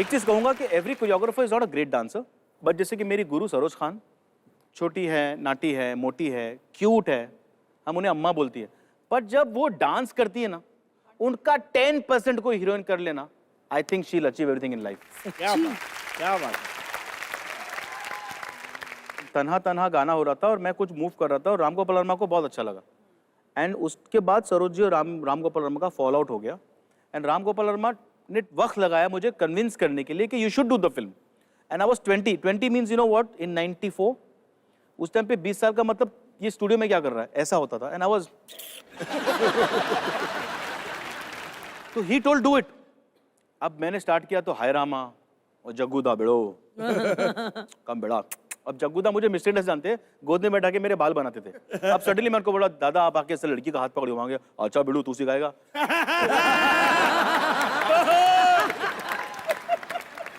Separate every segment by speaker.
Speaker 1: एक चीज कहूंगा कि every choreographer is not a great dancer, but जैसे कि मेरी गुरु सरोज खान, छोटी है, नाटी है, मोटी है, क्यूट है, हम उन्हें अम्मा बोलती है, बट जब वो डांस करती है ना, उनका 10% कोई हीरोइन कर लेना, I think she will achieve everything in life.
Speaker 2: क्या बात।
Speaker 1: तन्हा तन्हा गाना हो रहा था और मैं कुछ मूव कर रहा था और राम गोपाल वर्मा को बहुत अच्छा लगा, एंड उसके बाद सरोज जी और राम गोपाल वर्मा का फॉल आउट हो गया, एंड राम गोपाल वर्मा ने वक्त लगाया मुझे कन्विंस करने के लिए कि you should do the film, and I was 20 means you know what, in 94 उस टाइम पे 20 साल का मतलब ये स्टूडियो में क्या कर रहा है, ऐसा होता था, एंड आई वाज तो ही टोल्ड डू इट। अब मैंने स्टार्ट किया तो हाय रामा और जग्गूदा बेड़ो कम बेड़ा। अब जग्गूदा मुझे मिस्टेक जानते हैं, गोद में बैठा के मेरे बाल बनाते थे। अब सडनली मेरे को बोला दादा आप आके लड़की का हाथ पकड़ो मांगे, अच्छा बेड़ू तू सिखाएगा।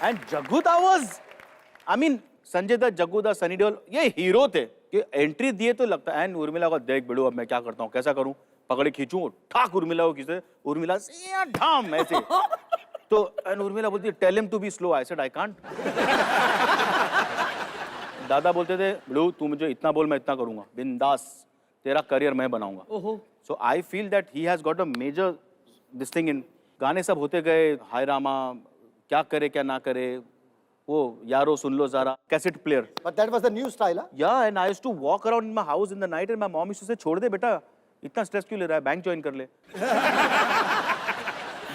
Speaker 1: And Jagguda was, I mean Sanjay Dutt, Jagguda, Sunny Deol ये हीरो थे कि एंट्री दिए तो लगता है। एंड उर्मिला को देख बेड़ू अब मैं क्या करता हूँ, कैसा करूँ, पकड़े खींचूं, ठाक उर्मिला को खींचे, उर्मिला से ढाम ऐसे। तो एंड उर्मिला बोलती है tell him to be slow, I said I can't. दादा बोलते थे बेड़ू तू मुझे इतना बोल मैं इतना करूंगा, बिंदास तेरा करियर मैं बनाऊंगा। So I feel that he has got a major this thing in. गाने सब होते गए, हाय रामा, क्या करे क्या ना करे, वो यारो सुन लो जरा, cassette player.
Speaker 3: But that was the new style, huh?
Speaker 1: Yeah, and I used to walk around in my house in the night and my mom used to say छोड़ दे बेटा, इतना स्ट्रेस क्यों ले रहा है, बैंक ज्वाइन कर ले,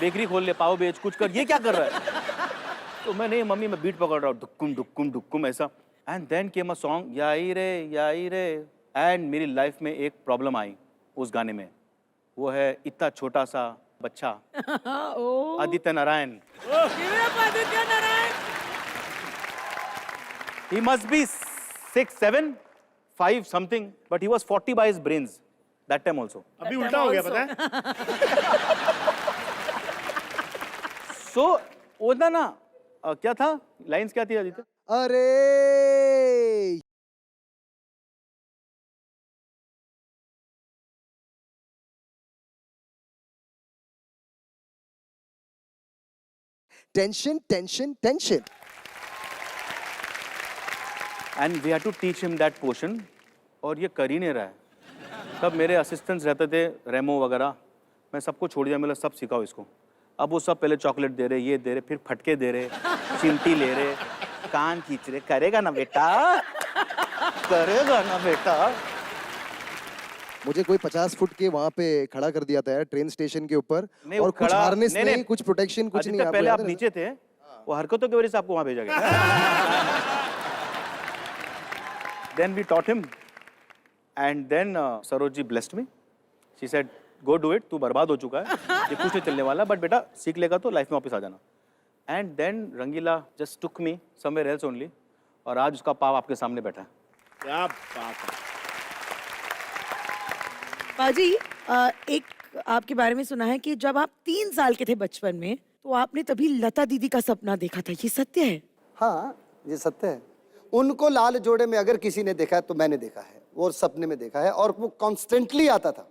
Speaker 1: bakery खोल ले, पाव बेच, कुछ कर, ये क्या कर रहा है। तो मैं नहीं मम्मी मैं बीट पकड़ रहा हूँ, दुक्कुम दुक्कुम दुक्कुम ऐसा। And then came a song Yaai Re, and मेरी लाइफ में एक प्रॉब्लम आई उस गाने में, वो है इतना छोटा सा बच्चा Aditya Narayan. He must be 6, 7, 5 something, but he was 40 by his brains that time also.
Speaker 2: अभी उल्टा हो गया पता है।
Speaker 1: So वो ना क्या था, लाइंस क्या थी आदित्य?
Speaker 3: अरे tension tension tension.
Speaker 1: And we had to teach him that portion, और ये कर ही नहीं रहा है। तब मेरे असिस्टेंट्स रहते थे रेमो वगैरह, मैं सबको छोड़ दिया, मतलब सब सिखाओ इसको। अब वो सब पहले चॉकलेट दे रहे, ये दे रहे, फिर फटके दे रहे, चिमटी ले रहे, कान खींच रहे, करेगा ना बेटा, करेगा ना बेटा।
Speaker 3: मुझे कोई 50 फुट के वहां पे खड़ा कर दिया था ट्रेन स्टेशन के ऊपर,
Speaker 1: नहीं,
Speaker 3: और
Speaker 1: वो
Speaker 3: कुछ
Speaker 1: खड़ा-
Speaker 3: हार्नेस
Speaker 1: नहीं,
Speaker 3: नहीं,
Speaker 1: नहीं,
Speaker 3: कुछ प्रोटेक्शन, कुछ नहीं।
Speaker 1: पहले आप नीचे थे, वो हरकतों की वजह से आपको वहां भेजा गया। Then we taught him, and then Saroj ji blessed me. She said, "Go do it. तू बर्बाद हो चुका है, ये कुछ नहीं चलने वाला, बट बेटा सीख लेगा तो लाइफ में वापस आ जाना." And then Rangeela just took me somewhere else only, और आज उसका पाव आपके सामने बैठा है।
Speaker 2: क्या बात है।
Speaker 4: पाजी, एक आपके बारे में सुना है कि जब आप 3 साल के थे बचपन में, तो आपने तभी लता दीदी का सपना देखा था, ये सत्य है?
Speaker 5: हाँ ये सत्य है। उनको लाल जोड़े में अगर किसी ने देखा है तो मैंने देखा है, वो सपने में देखा है, और वो कॉन्स्टेंटली आता था।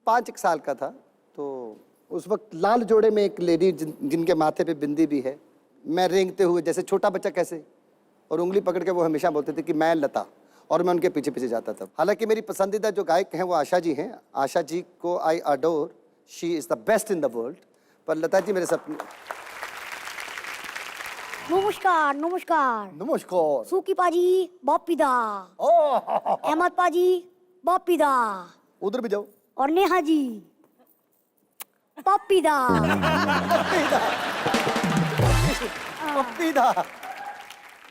Speaker 5: 5 साल का था तो उस वक्त लाल जोड़े में एक लेडी जिनके माथे पे बिंदी भी है, मैं रेंगते हुए जैसे छोटा बच्चा कैसे, और उंगली पकड़ के वो हमेशा बोलते थे कि मैं लता, और मैं उनके पीछे पीछे जाता था। हालांकि मेरी पसंदीदा जो गायक हैं वो आशा जी हैं, आशा जी को I adore, she is the best in the world, पर लता जी मेरे सपने।
Speaker 6: नमस्कार नमस्कार
Speaker 5: नमस्कार।
Speaker 6: सूकी पाजी बॉपीदा, अहमद पाजी बॉपीदा,
Speaker 5: उधर भी जाओ।
Speaker 6: और नेहा जी पॉपीदा।
Speaker 5: पप्पीदा।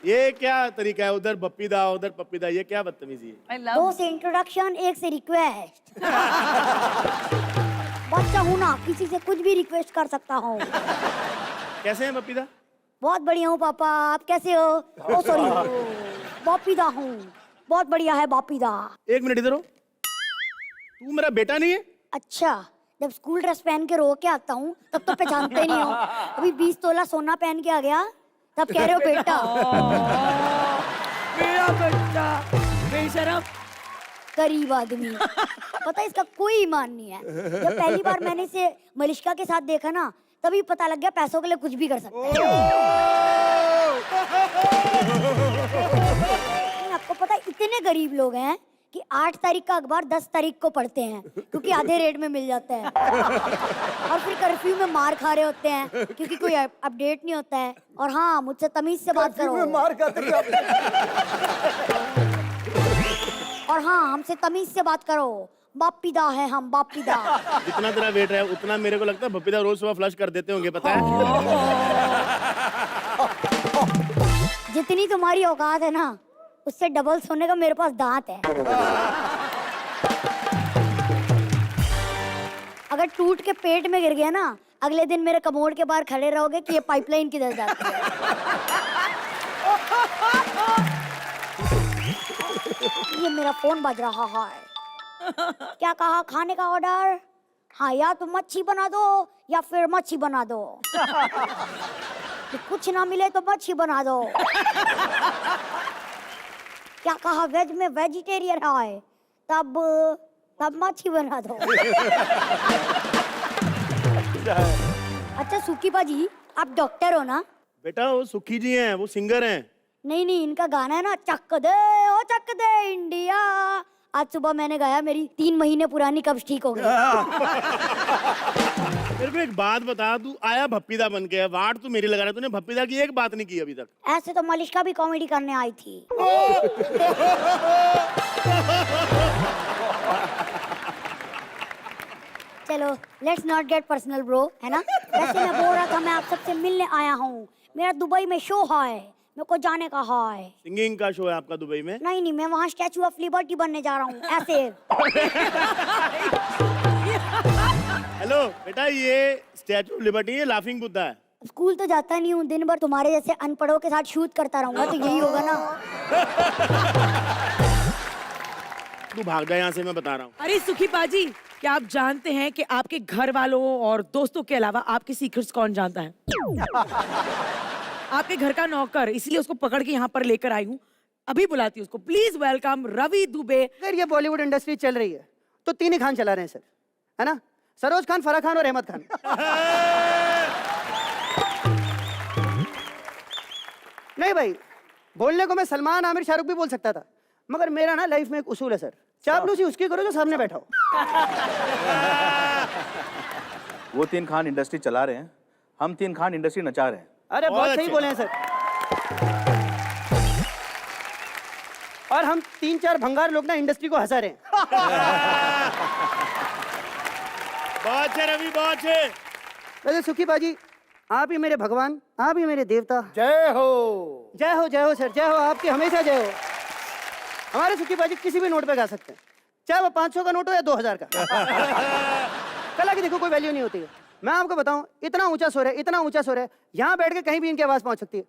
Speaker 2: ये क्या तरीका है, उधर बप्पीदा उधर पप्पीदा, ये क्या बदतमीजी है।
Speaker 6: 2 से इंट्रोडक्शन, 1 से रिक्वेस्ट। बच्चा हूँ ना, किसी से कुछ भी रिक्वेस्ट कर सकता हूँ।
Speaker 2: कैसे हैं बप्पीदा?
Speaker 6: बहुत बढ़िया हूँ पापा, आप कैसे हो? ओ सॉरी, बॉपीदा हूँ, बहुत बढ़िया है बॉपीदा।
Speaker 2: 1 मिनट इधर हो, तू मेरा बेटा नहीं है?
Speaker 6: अच्छा, जब स्कूल ड्रेस पहन के रो के आता हूँ तब तो पहचानते नहीं हो। अभी 20 तोला सोना पहन के आ गया तब कह रहे हो बेटा।
Speaker 4: मेरा बच्चा बेशरम।
Speaker 6: गरीब आदमी, पता है इसका कोई ईमान नहीं है। जब पहली बार मैंने इसे मलिश्का के साथ देखा ना, तभी पता लग गया पैसों के लिए कुछ भी कर सकते हैं। लेकिन आपको पता है इतने गरीब लोग हैं कि 8 तारीख का अखबार 10 तारीख को पढ़ते हैं क्योंकि आधे रेट में मिल जाता है। और फिर कर्फ्यू में मार खा रहे होते हैं क्योंकि कोई अपडेट नहीं होता है। और हाँ, मुझसे तमीज से बात करो।
Speaker 5: मार खाते थे आप।
Speaker 6: और हाँ, हमसे तमीज से बात करो। बापीदा है हम, बापीदा।
Speaker 2: जितना तेरा वेट है उतना मेरे को लगता है बप्पीदा रोज सुबह फ्लश कर देते होंगे, पता है?
Speaker 6: जितनी तुम्हारी औकात है ना, उससे डबल सोने का मेरे पास दांत है। अगर टूट के पेट में गिर गया ना, अगले दिन मेरे कमोड के बाहर खड़े रहोगे कि ये पाइपलाइन किधर जाती है। ये मेरा फोन बज रहा है। क्या कहा, खाने का ऑर्डर? हाँ, या तो मच्छी बना दो या फिर मच्छी बना दो। तो कुछ ना मिले तो मच्छी बना दो। क्या कहा, वेज में वेजिटेरियन है, तब मच्छी बना दो। अच्छा सुखी बाजी, आप डॉक्टर हो ना?
Speaker 2: बेटा वो सुखी जी हैं, वो सिंगर हैं।
Speaker 6: नहीं, इनका गाना है ना, चक दे ओ चक दे इंडिया। आज सुबह मैंने गाया, मेरी 3 महीने पुरानी कब्ज ठीक हो गई।
Speaker 2: मेरे को एक बात बता, तू आया भप्पीदा बन के, वाट तू मेरी लगा रहा है, तूने भप्पीदा की एक बात नहीं की अभी तक।
Speaker 6: ऐसे तो मलिश्का भी कॉमेडी करने आई थी। चलो let's not get personal bro, है ना? वैसे मैं बोल रहा था, मैं आप सबसे मिलने आया हूँ। मेरा दुबई में शो है, मेरे को जाने का है।
Speaker 2: सिंगिंग का शो है आपका दुबई में?
Speaker 6: नहीं, मैं वहाँ स्टैचू ऑफ लिबर्टी बनने जा रहा हूँ, ऐसे।
Speaker 2: हेलो बेटा, ये स्टैचू ऑफ लिबर्टी है, लाफिंग बुद्धा है।
Speaker 6: स्कूल तो जाता नहीं हूँ, दिन भर तुम्हारे जैसे अनपढ़ों के साथ शूट करता रहूंगा, तो यही होगा ना।
Speaker 2: तू भाग जा यहाँ से, मैं बता रहा हूँ।
Speaker 4: अरे सुखी बाजी, क्या आप जानते हैं कि आपके घर वालों और दोस्तों के अलावा आपके सीक्रेट्स कौन जानता है? आपके घर का नौकर, इसलिए उसको पकड़ के यहाँ पर लेकर आई हूँ। अभी बुलाती हूँ उसको। Please welcome Ravi Dubey.
Speaker 7: अगर ये बॉलीवुड इंडस्ट्री चल रही है तो 3 ही खान चला रहे हैं सर, है ना? सरोज खान, फराह खान और अहमद खान। नहीं भाई, बोलने को मैं सलमान, आमिर, शाहरुख भी बोल सकता था, मगर मेरा ना लाइफ में एक उसूल है सर, चापलूसी उसकी करो जो सामने बैठा हो।
Speaker 1: वो 3 खान इंडस्ट्री चला रहे हैं, हम 3 खान इंडस्ट्री नचा रहे हैं।
Speaker 7: अरे बहुत सही बोले हैं सर। और हम 3-4 भंगार लोग ना इंडस्ट्री को हंसा रहे हैं।
Speaker 2: बहुत है रवि, बहुत है।
Speaker 7: वैसे सुखी बाजी, आप ही मेरे भगवान, आप ही मेरे देवता।
Speaker 5: जय हो।
Speaker 7: जय हो, जय हो सर, जय हो, आपकी हमेशा जय हो। हमारे सुखी बाजी किसी भी नोट पे गा सकते हैं, चाहे वो 500 का नोट हो या 2000 का। कला की देखो कोई वैल्यू नहीं होती है। मैं आपको बताऊं, इतना ऊंचा सुर है, इतना ऊंचा सुर है, यहाँ बैठ के कहीं भी इनकी आवाज पहुंच सकती है।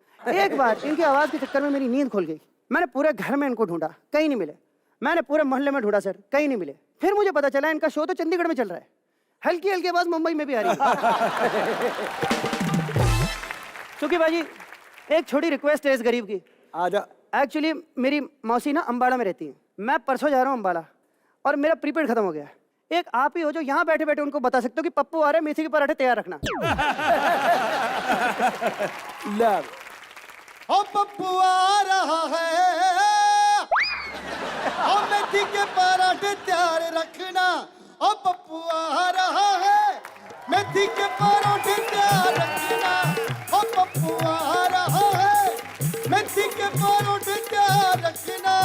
Speaker 7: एक बार इनकी आवाज के चक्कर में मेरी नींद खुल गई। मैंने पूरे घर में इनको ढूंढा, कहीं नहीं मिले। मैंने पूरे मोहल्ले में ढूंढा सर, कहीं नहीं मिले। फिर मुझे पता चला इनका शो तो चंडीगढ़ में चल रहा है, हल्की हल्की आवाज मुंबई में भी आ रही है। सुखी बाजी, एक छोटी रिक्वेस्ट है इस गरीब की।
Speaker 5: आजा।
Speaker 7: एक्चुअली मेरी मौसी ना अम्बाड़ा में रहती है, मैं परसों जा रहा हूँ अम्बाड़ा, और मेरा प्रीपेड खत्म हो गया है। एक आप ही हो जो यहाँ बैठे बैठे उनको बता सकते हो कि पप्पू आ रहे, मेथी के पराठे तैयार रखना।
Speaker 5: ओ पप्पू आ रहा है, ओ मेथी के पराठे तैयार रखना। ओ पप्पू आ रहा है, मेथी के पराठे तैयार रखना। ओ पप्पू आ रहा है, मेथी के पराठे तैयार रखना।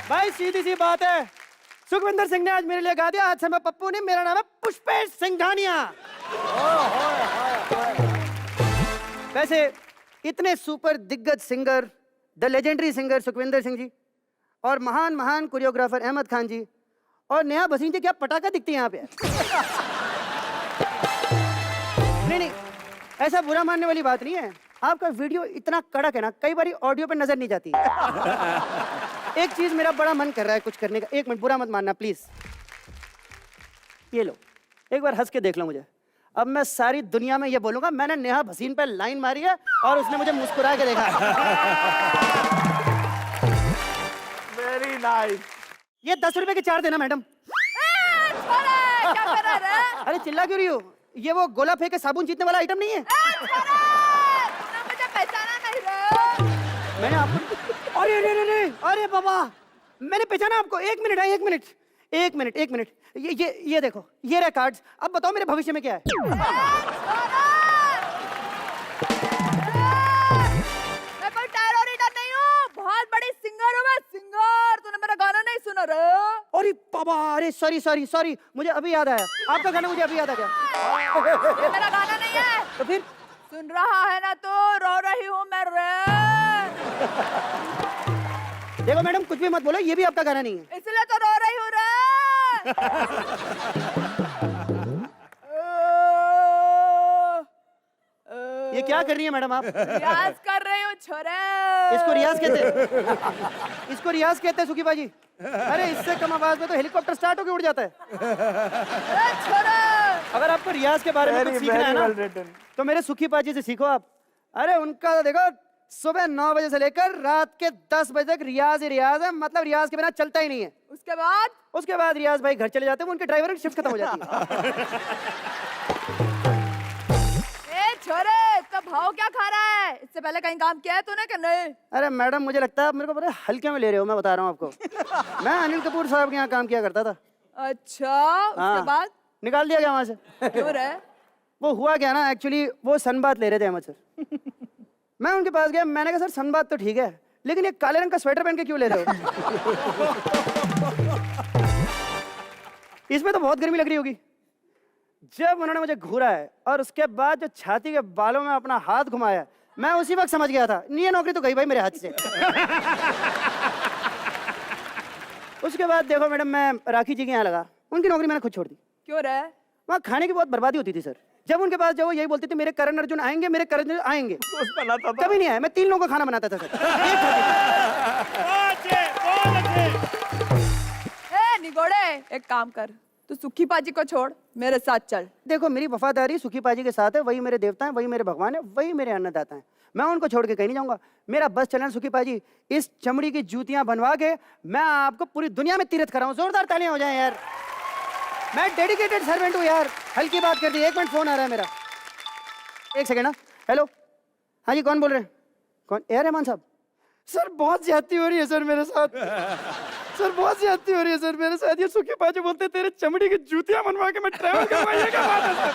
Speaker 7: भाई सीधी सी बात है, सुखविंदर सिंह ने आज मेरे लिए गा दिया, आज से मैं पप्पू नहीं, मेरा नाम है पुष्पेश सिंघानिया। वैसे इतने सुपर दिग्गज singer, the legendary singer Sukhwinder Singh ji, और महान महान कोरियोग्राफर अहमद खान जी, और नेहा भसीन जी, क्या पटाखा दिखती है यहाँ पे। नहीं, ऐसा बुरा मानने वाली बात नहीं है। आपका वीडियो इतना कड़क है ना, कई बार ऑडियो पे नजर नहीं जाती। एक चीज मेरा बड़ा मन कर रहा है कुछ करने का। 1 मिनट, बुरा मत मानना प्लीज। ये लो, एक बार हंस के देख लो मुझे। अब मैं सारी दुनिया में ये बोलूंगा, मैंने नेहा भसीन पे लाइन मारी है और उसने मुझे मुस्कुरा के देखा।
Speaker 2: Very nice.
Speaker 7: ये 10 रुपए के 4 देना मैडम।
Speaker 8: छोड़े, क्या कर रहा है?
Speaker 7: अरे चिल्ला क्यों रही हो? ये वो गोला फेंक के साबुन जीतने वाला आइटम नहीं है?
Speaker 8: तूने मुझे पहचाना नहीं रे?
Speaker 7: मैंने आपको अरे अरे अरे अरे बाबा, मैंने पहचाना आपको। एक मिनट है, एक मिनट। ये देखो, ये रहे कार्ड्स। अब बताओ मेरे भविष्य में क्या है?
Speaker 8: मैं कोई टेररिस्ट नहीं हूँ, बहुत बड़ी सिंगर हूँ मैं, सिंगर। तूने मेरा गाना नहीं सुना रे?
Speaker 7: अरे बाबा, अरे सॉरी, मुझे अभी याद आया। आपका गाना मुझे अभी याद आ गया।
Speaker 8: ये मेरा गाना नहीं है।
Speaker 7: तो फिर
Speaker 8: सुन रहा है ना तो रो रही हूँ मैं रे।
Speaker 7: देखो मैडम, कुछ भी मत बोलो, ये भी आपका गाना नहीं है।
Speaker 8: इसलिए तो रो रही हूँ रे।
Speaker 7: ये क्या कर रही है मैडम आप?
Speaker 8: रियाज कर रही हूँ छोरे।
Speaker 7: इसको रियाज कहते हैं। इसको रियाज कहते हैं सुखी बाजी। अरे इससे कम आवाज में तो हेलीकॉप्टर स्टार्ट होके उड़ जाता है।
Speaker 8: अरे छोरे।
Speaker 7: अगर आपको रियाज के बारे में कुछ सीखना है ना, तो मेरे सुखी पाजी से सीखो आप। अरे उनका तो देखो, सुबह 9 बजे से लेकर रात के 10 बजे तक रियाज ही रियाज है। मतलब रियाज के बिना चलता ही नहीं है। उसके बाद रियाज भाई घर चले जाते हैं, उनके ड्राइवर की शिफ्ट खत्म हो जाती है।
Speaker 8: ए छोरे, इसका भाव क्या खा रहा है? इससे पहले कहीं काम किया है तूने कि नहीं?
Speaker 7: अरे मैडम, मुझे लगता है आप मेरे को बड़े हल्के में ले रहे हो। मैं बता रहा हूँ आपको, मैं अनिल कपूर साहब के यहाँ काम किया करता था।
Speaker 8: अच्छा, उसके
Speaker 7: हाँ।
Speaker 8: बाद
Speaker 7: निकाल दिया गया वहां से।
Speaker 8: क्यों रे?
Speaker 7: वो हुआ क्या ना, एक्चुअली वो सनबाथ ले रहे थे अहमद सर। मैं उनके पास गया, मैंने कहा सर सनबाथ तो ठीक है, लेकिन ये काले रंग का स्वेटर पहन के क्यों ले रहे हो? इसमें तो बहुत गर्मी लग रही होगी। जब उन्होंने मुझे घूरा है और उसके बाद जो छाती के बालों में अपना हाथ घुमाया, मैं उसी वक्त समझ गया था ये नौकरी तो गई भाई मेरे हाथ से। उसके बाद देखो मैडम, मैं राखी जी के यहाँ लगा, उनकी नौकरी मैंने खुद छोड़ दी।
Speaker 8: क्यों रे?
Speaker 7: वहाँ खाने की बहुत बर्बादी होती थी सर। जब उनके पास जाओ, यही बोलती थी मेरे करण अर्जुन आएंगे, मेरे करण अर्जुन आएंगे। कभी नहीं आए। मैं 3 लोगों का खाना बनाता था सर।
Speaker 8: ए निगोड़े, एक काम कर, तू सुखी पाजी को छोड़, मेरे साथ चल।
Speaker 7: देखो मेरी वफादारी सुखी पाजी के साथ है। वही मेरे देवता हैं, वही मेरे भगवान है, वही मेरे अन्नदाता हैं। मैं उनको छोड़ के कहीं नहीं जाऊंगा। मेरा बस चलना सुखी पाजी। इस चमड़ी की जूतियां बनवा के मैं आपको पूरी दुनिया में तीर्थ कराऊं। जोरदार तालियां हो जाएं यार। मैं डेडिकेटेड सर्वेंट हूँ यार। हल्की बात कर दी। 1 मिनट, फोन आ रहा है मेरा। 1 सेकेंड। हेलो, हाँ जी, कौन बोल रहे हैं? कौन? ए रहमान साहब। सर बहुत ज्यादती हो रही है सर मेरे साथ। सर बहुत ज्यादती हो रही है सर मेरे साथ। ये सुखी पाजी बोलते तेरे चमड़ी की जूतियां बनवा के मैं ट्रैवल करवाइए क्या बात है सर?